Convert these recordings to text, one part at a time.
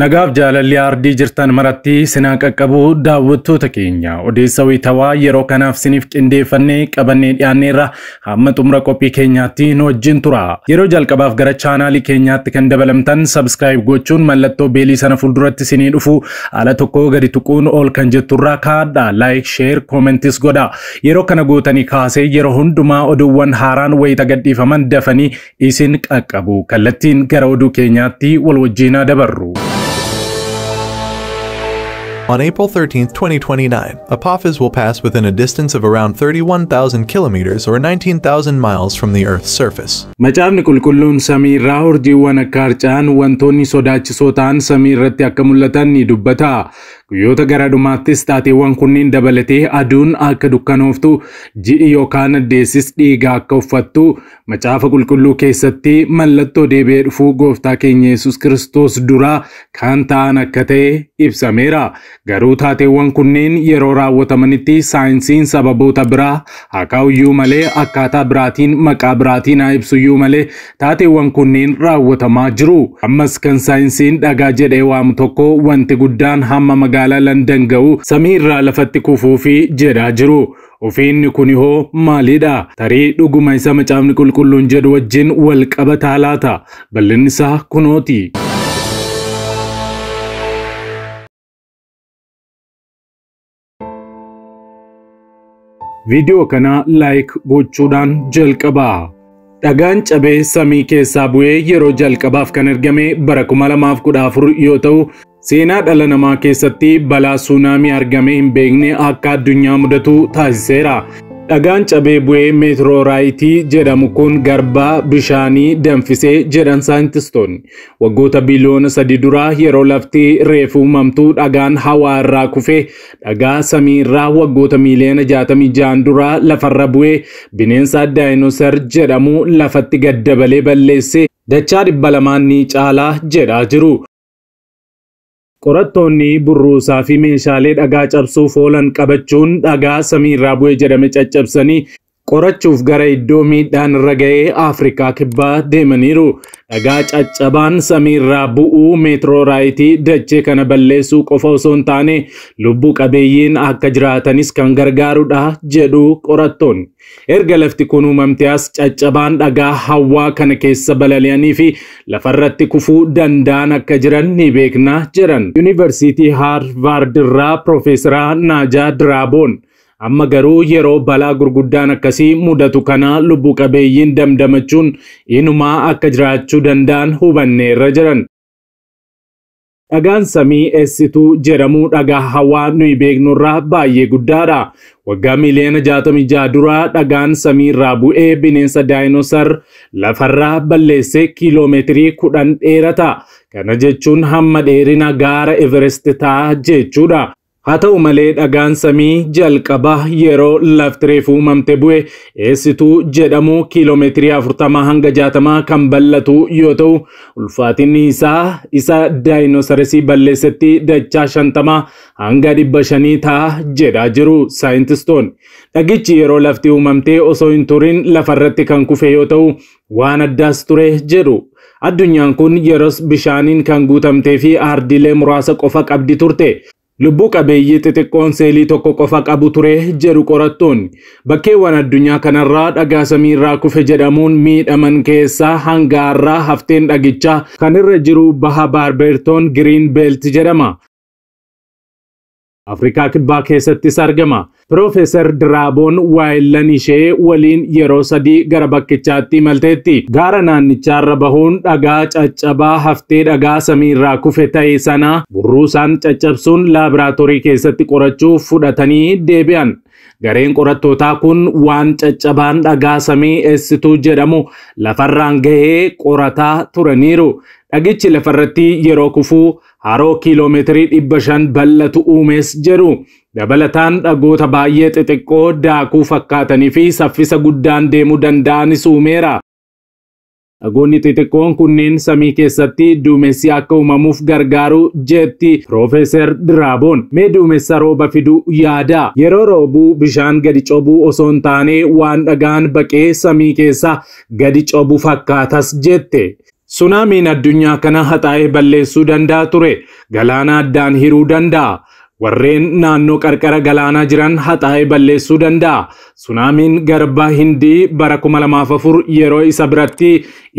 Nagaaf jaalalli ardii jirtan maratti sinaa qaqqabu daawwattoota keenya odeessa wayitawaa yeroo kanaaf siniif qindeeffannee qabannee dhiyaanneerra hamma xumura qophii keenyaatti nu wajjin tura. Yeroo jalqabaaf gara chaanaalii keenyaatti kan dabalamtan subscribe gochuun mallattoo beelii sana fuulduratti sinii dhufu ala tokko gadi tuquun ol kan jetturraa kaadha like share commentis godha. Yeroo kana gootanii kaasee yeroo hundumaa oduuwwan haaraan wayita gadhiifaman dafanii isin qaqqabu. Kallattiin gara oduu keenyaatti wal wajjinaa dabarru. On April 13, 2029, Apophis will pass within a distance of around 31,000 kilometers or 19,000 miles from the Earth's surface. Macaafni qulqulluun samii irraa urjiiwwan akka harca'an wantoonni sodaachisoo ta'an samii irratti akka mul'atan ni dubbata. Guyyoota gara dhumaattis taateewwan kunniin dabalatee aduun akka dukkanooftu, ji'i yookaan addeessis dhiiga akka uffattu macaafa qulqulluu keessatti mallattoo deebi'ee dhufuu gooftaa keenya Yesuus Kiristoos duraa kan ta'an akka ta'e ibsameera. Garuu taateewwan kunniin yeroo raawwatamanitti saayinsiin sababoota biraa haakaa'uyyuu malee akkaataa biraatiin maqaa biraatiin haa ibsuyyuu malee taateewwan kunniin raawwatamaa jiru. Ammas kan saayinsiin dhagaa jedhee waamu tokko wanti guddaan hamma magaalaa London ga'u samii irraa lafatti kufuufi jedhaa jiru. Ofiinni kuni hoo maalidha? Tarii dhuguma isa macaafni qulqulluun jedhu wajjin wal qabataa laata? Bal'inni isaa kunooti. Video kana like gochuudhaan jalqabaa. Dhagaan cabee samii keessaa bu'ee yeroo jalqabaaf kan argame bara 2014 yoo ta'u, seenaa dhala namaa keessatti balaa suunaamii argamee hin beekne akka addunyaa mudatu taasiseera. Dhagaan cabee bu'ee meetiroorayitii jedhamu kun garbaa bishaanii danfisee jedhan saayintistoonni. Waggoota biliyoona 3 duraa yeroo lafti reefu uumamtu dhagaan hawaa irraa kufee dhagaa samii irraa waggoota miiliyoona 66 duraa lafarra bu'ee bineensa daayinoosar jedhamu lafatti gaddabalee balleesse dachaa 200 ni caalaa jedhaa jiru. Qorattoonni burruusaa fi meeshaalee dhagaa cabsuuf oolan qabachuun dhagaa samii irraa bu'ee jedhame caccabsanii qorachuuf gara iddoo miidhaan irra ga'ee Afrikaa kibbaa deemaniiru. Dhagaa caccabaan samii irraa bu'uu meetiroorayitii dachee kana balleessuu qofa osoo hin taane lubbuu qabeeyyiin akka jiraatanis kan gargaarudha jedhu qorattoonni. Erga lafti kun uumamte as caccabaan dhagaa hawaa kana keessa balali'anii fi lafarratti kufuu danda'an akka jiran ni beekna jedhan. Yuunivarsiitii Harvard irraa Profeesara Naajaa Diraaboon. Amma garuu yeroo balaa gurguddaan akkasii mudatu kana lubbuu qabeeyyiin damdamachuun inumaa akka jiraachuu danda'an hubanneerra jiran. Dhagaan samii eessituu jedhamu dhagaa hawaa nuyi beeknurraa baay'ee guddaadha. Waggaa miiliyoona 66 duraa dhagaan samii irraa bu'ee bineensa daayinoosar lafarraa balleessee kiiloomeetirii 10 dheerata. Kana jechuun hamma dheerina gaara Everest ta'a jechuudha. Haa ta'u malee dhagaan samii jalqabaa yeroo lafti reefu uumamte bu'e eessituu jedhamu kiiloomeetirii 40 hanga 60 kan bal'atu yoo ta'u ulfaatinni isaa isa daayinoosarasii balleessetti dachaa 50 hanga 500 ta'a jedhaa jiru saayintistoonni. Dhagichi yeroo lafti uumamte osoo hin turin lafarratti kan kufe yoo ta'u waan addaas ture jedhu. Addunyaan kun yeroos bishaaniin kan guutamtee fi ardiilee muraasa qofa qabdi turte. Lubbuu qabeeyyii xixiqqoon seelii tokko qofa qabu ture jedhu qorattoonni. Bakkeewwan addunyaa kanarraa dhagaa samii irraa kufe jedhamuun miidhaman keessaa hanga har'aa hafteen dhagichaa kan irra jiru baha Baarbertoon Giriin Beelt jedhama. Afrikaa kibbaa keessattis argama. Profeesar Diraaboon waayillan ishee waliin yeroo 3 gara bakkichaatti imalteetti. Gaara naannichaarra bahuun dhagaa caccabaa haftee dhagaa samii irraa kufe ta'e sana burruusaan caccabsuun laaboraatoorii keessatti qorachuuf fudhatanii deebi'an. Gareen qorattootaa kun waan caccabaan dhagaa samii eessituu jedhamu lafarraan ga'ee qorataa turaniiru. Dhagichi lafarratti yeroo kufuu haroo kiiloomeetirii 500 bal'atu uumes jedhu. Dabalataan dhagoota baay'ee xixiqqoo daakuu fakkaatanii fi saffisa guddaan deemuu danda'anis uumeera. Dhagoonni xixiqqoon kunneen samii keessatti duumessi akka uumamuuf gargaaru jetti Profeesar Diraaboon. Mee duumessa rooba fiduu yaada. Yeroo roobuu bishaan gadi cobuu osoo hin taane waan dhagaan baqee samii keessa gadi cobu fakkaatas jette. Sunaamiin addunyaa kana haxaa'ee balleessuu danda'a ture. Galaana addaan hiruu danda'a. Warreen naannoo qarqara galaanaa jiran haxaa'ee balleessuu danda'a. Sunaamiin garba Hindii bara 2004 yeroo isa biratti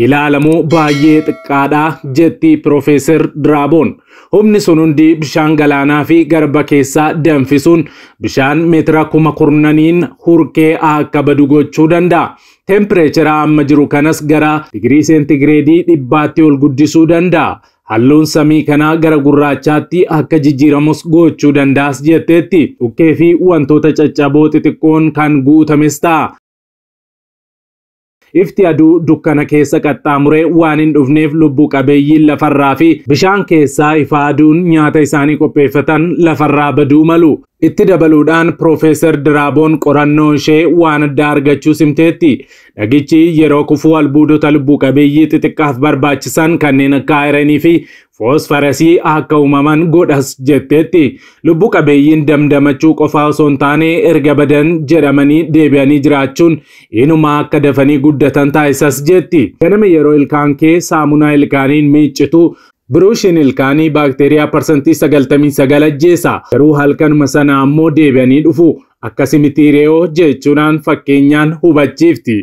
ilaalamu baay'ee xiqqaadha jetti Profeesar Diraaboon. Humni sun hundi bishaan galaanaa fi garba keessaa danfisuun bishaan meetira 10,000 hurkee akka badu gochuu danda'a. Tempereechera amma jiru kanas gara digirii seentigireedii 100tti ol guddisuu danda'a. Halluun samii kanaa gara gurraachaatti akka jijjiiramus gochuu danda'as jetteetti. Dhukkee fi wantoota caccaboo xixiqqoon kan guutames ta'a. Ifti aduu dukkana keessa qaxxaamuree waan hin dhufneef lubbu qabeeyyiin lafarraa fi bishaan keessaa ifa aduun nyaata isaanii qopheeffatan lafarraa baduu malu. Itti dabaluudhaan Profeesar Diraaboon qorannoo ishee waan addaa argachuu simteetti. Dhagichi yeroo kufuu albuudota lubbu qabeeyyii xixiqqaaf barbaachisan kanneen akka ayiranii fi foosfarasii akka uumaman godhas jetteetti. Lubbu qabeeyyiin damdamachuu qofaa osoo hin taane erga badan jedhamanii deebi'anii jiraachuun inuma akka dafanii guddatan taasisas jetti. Ganama yeroo ilkaan kee saamunaa ilkaaniin miiccitu Biruushiin ilkaanii baakteeriyaa parsantii 99 ajjeesa. Garuu halkanuma sana ammoo deebi'anii dhufu. Akkasi miti re'oo jechuudhaan fakkeenyaan hubachiifti.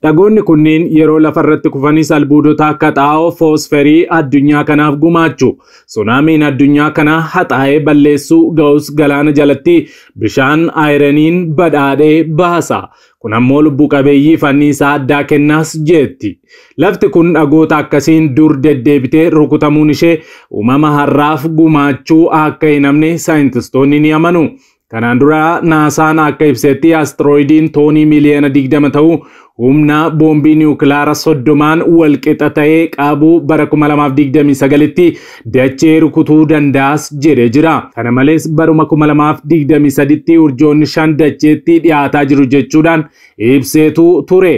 Dhagoonni kunniin yeroo lafarratti kufanis albuudota akka xaa'oo foosferii addunyaa kanaaf gumaachu. Sunaamiin addunyaa kana haxaa'ee balleessuu ga'us galaana jalatti bishaan ayiraniin badhaadhee baasa. Kun ammoo lubbu qabeeyyii anniisaa addaa kennaas jetti. Lafti kun dhagoota akkasiin dur deddeebitee rukutamuun ishee uumama har'aaf gumaachuu akka hin hamne saayintistoonni ni amanu. Kanaan dura naasaan akka ibsetti asteroidiin toonii miliyoona 20 ta'u humna boombii niwukilaara 30 wal qixa ta'ee qabu bara 2029tti dachee rukutuu danda'as jedhee jira. Kana malees baruma 2023tti urjoonni 5 dacheetti dhiyaataa jiru jechuudhaan ibseetu ture.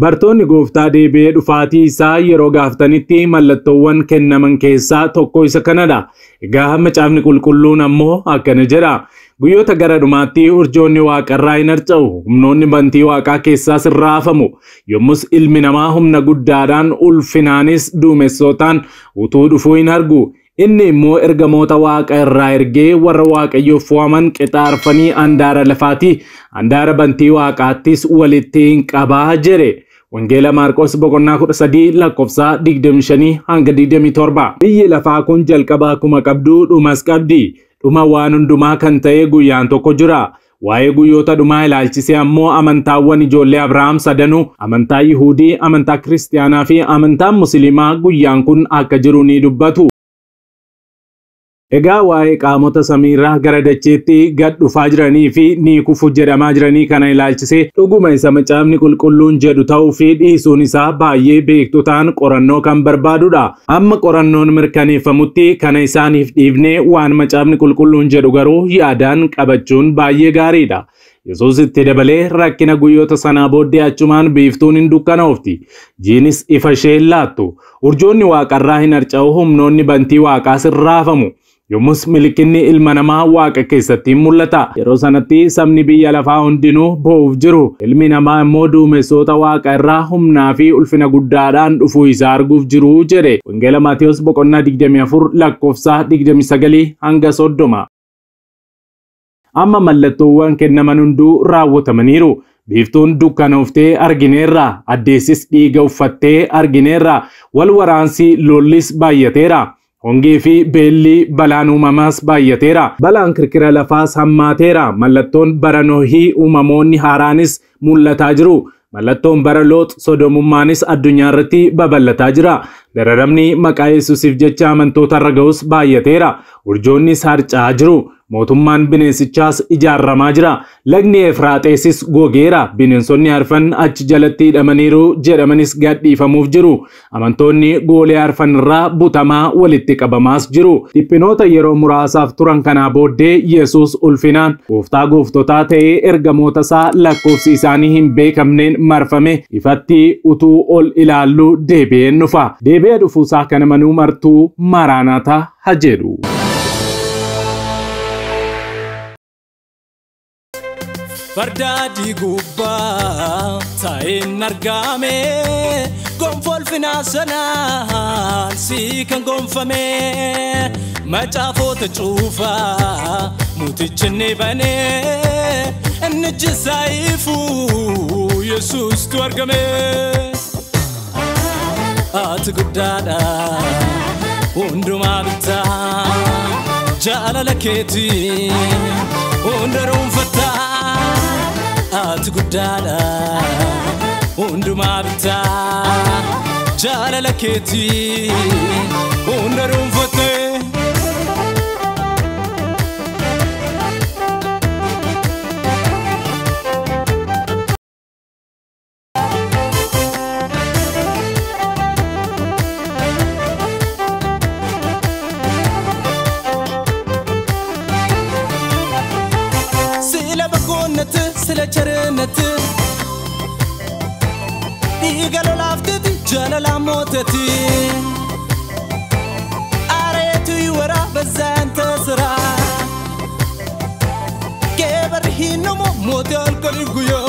Bartoonni gooftaa deebi'ee dhufaatii isaa yeroo gaafatanitti mallattoowwan kennaman keessaa tokko isa kanadha. Egaa macaafni qulqulluun ammoo akkana jedha. Guyyoota gara dhumaatti urjoonni waaqarraa hin harca'u. Humnoonni bantii waaqaa keessaas hin raafamu. Yommus ilmi namaa humna guddaadhaan ulfinaanis duumessootaan utuu dhufuu hin argu. Inni immoo ergamoota waaqa irraa ergee warra waaqayyoof fo'aman qixaarfanii handaara lafaati. Handaara bantii waaqaattis walitti hin qabaa jedhe. Wangeela Maarqos boqonnaa 13 lakkoofsa 25 hanga 27. Biyyi lafaa kun jalqaba akkuma qabdu dhumas qabdi. Dhuma waan hundumaa kan ta'e guyyaan tokko jira. Waa'ee guyyoota dhumaa ilaalchisee ammoo amantaawwan ijoollee Abrahaam sadanuu, amantaa Yihuudii, amantaa Kiristiyaanaa fi amantaan Musliimaa guyyaan kun akka jiru ni dubbatu. Egaa waa'ee qaamota samiirraa gara dacheetti gad dhufaa jiranii fi ni kufu jedhamaa jiranii kana ilaalchisee dhuguma isa macaafni qulqulluun jedhu ta'uu fi dhiisuun isaa baay'ee beektotaan qorannoo kan barbaadudha. Amma qorannoon mirkaneeffamutti kana isaaniif dhiifnee waan macaafni qulqulluun jedhu garuu yaadaan qabachuun baay'ee gaariidha. Yesuus itti dabalee rakkina guyyoota sanaa booddee achumaan biiftuun hin dukkanoofti. Jiinis ifa ishee hin laattu. Urjoonni waaqarraa hin harca'u, humnoonni bantii waaqaas hin raafamu. Yommus milikinni ilma namaa waaqa keessatti mul'ata. Yeroo sanatti sabni biyya lafaa hundinuu boo'uuf jiru. Ilmi namaa immoo duumessoota waaqa irraa humnaa fi ulfina guddaadhaan dhufuu isaa arguuf jiru jedhe. Wangeela Maatiyos boqonnaa 24 lakkoofsa 29 hanga 30. Amma mallattoowwan kennaman hunduu raawwatamaniiru. Biiftuun dukkanooftee argineerra. Addeessis dhiiga uffattee argineerra. Wal waraansi lollis baay'ateera. Hongee fi beelli balaan uumamaas baay'ateera. Balaan kirkira lafaas hammaateera. Mallattoon bara Noohii uumamoonni haaraanis mul'ataa jiru. Mallattoon bara Loox sodomummaanis addunyaa irratti babal'ataa jira. Dararamni maqaa Yesuusiif jecha amantoota irra ga'us baay'ateera. Urjoonnis harca'aa jiru. Mootummaan bineensichaas ijaaramaa jira. Lagni Efraaxeesis gogeera. Bineensonni arfan achi jalatti hidhamaniiru jedhamanis gadhiifamuuf jiru. Amantoonni goolee arfan irraa butamaa walitti qabamaas jiru. Dhiphinoota yeroo muraasaaf turan kanaa booddee Yesuus ulfinaan gooftaa gooftotaa ta'ee ergamoota isaa lakkoofsi isaanii hin beekamneen marfame ifatti utuu ol ilaallu deebi'een dhufa. Deebi'ee dhufuusaa kana manuu martuu Maaraanaataa haa jedhu. Fardaadhi gubbaa taa'een argame ulfina sanaan si kan gonfame macaafota cuufaa mutichinni banee enniji saayifu Yesuus tu argame ati guddaadha hundumaa bitaa jaalala keetii hunda dhuunfataa ati guddaadha hunduma bita jaalala keetii hunda dhuunfataa sila bagonnet sila charenet igalo lafteti jalala moteti aretu yura bazanta sra keber hinomo motel kalguyo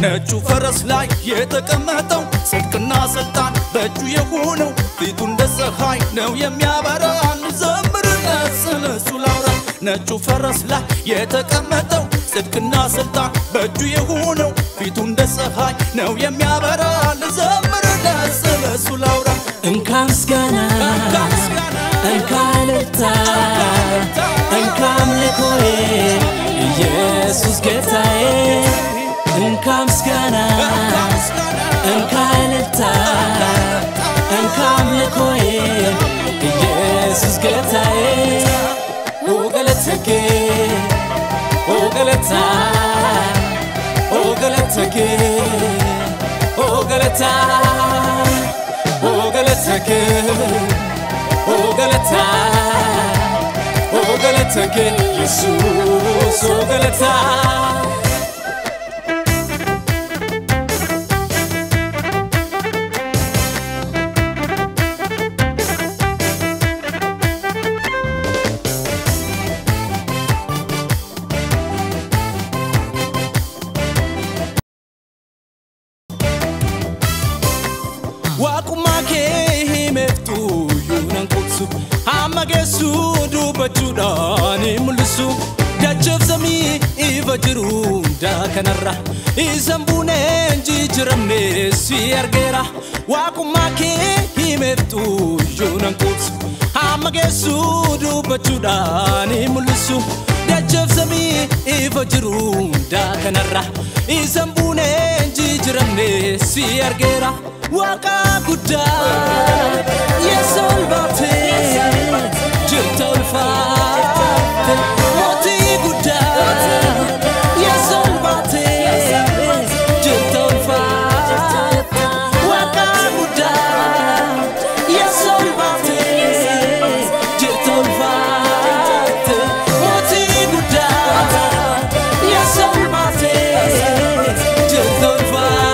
ነጩ ፈረስ ላይ የተቀመጠው ጽድቅና ስልጣን በእጁ የሆነው ፊቱ እንደ ፀሐይ ነው የሚያበራው እንዘምርለት ስለሱ ላውራ ነጩ ፈረስ ላይ የተቀመጠው ጽድቅና ስልጣን በእጁ የሆነው ፊቱ እንደ ፀሐይ ነው የሚያበራው እንዘምርለት ስለሱ ላውራ እንካ ምስጋና እንካ እልልታ እንካ አምልኮዬ ኢየሱስ ጌታዬ እንካ ምስጋና እንካ እልልታ እንካ አምልኮዬ ኢየሱስ ጌታዬ ኦ ገለተኬ ኦ ገለታ ኦ ገለተኬ ኦ ገለታ ኦ ገለተኬ ኦ ገለታ ኦ ገለተኬ ኢየሱስ ኦ ገለታ Amagesu du bachudani mulsu dachef zami ivajiru da kanarra izambune jijiramne si argera wakumake himeftu yunan kutsu amagesu du bachudani mulsu dachef zami ivajiru da kanarra izambune jijiramne si argera waka gudda yesolbate Jiltol faate moti gudda yesolbate Jiltol faate waka gudda yesolbate Jiltol faate moti gudda yesolbate Jiltol faate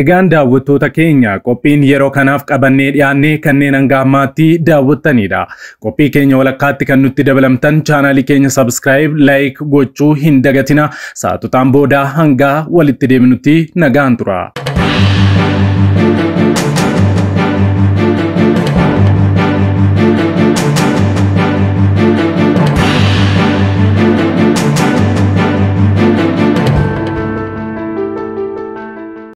Egaan daawwattoota keenya qophiin yeroo kanaaf qabannee dhiyaannee kanneen hanga ammaatti daawwattanidha. Qophii keenya walakkaatti kan nutti dabalamtan chaanaalii keenya subscribe, like gochuu hin dagatina. Saatotaan booda hanga walitti deebinutti nagaan tura.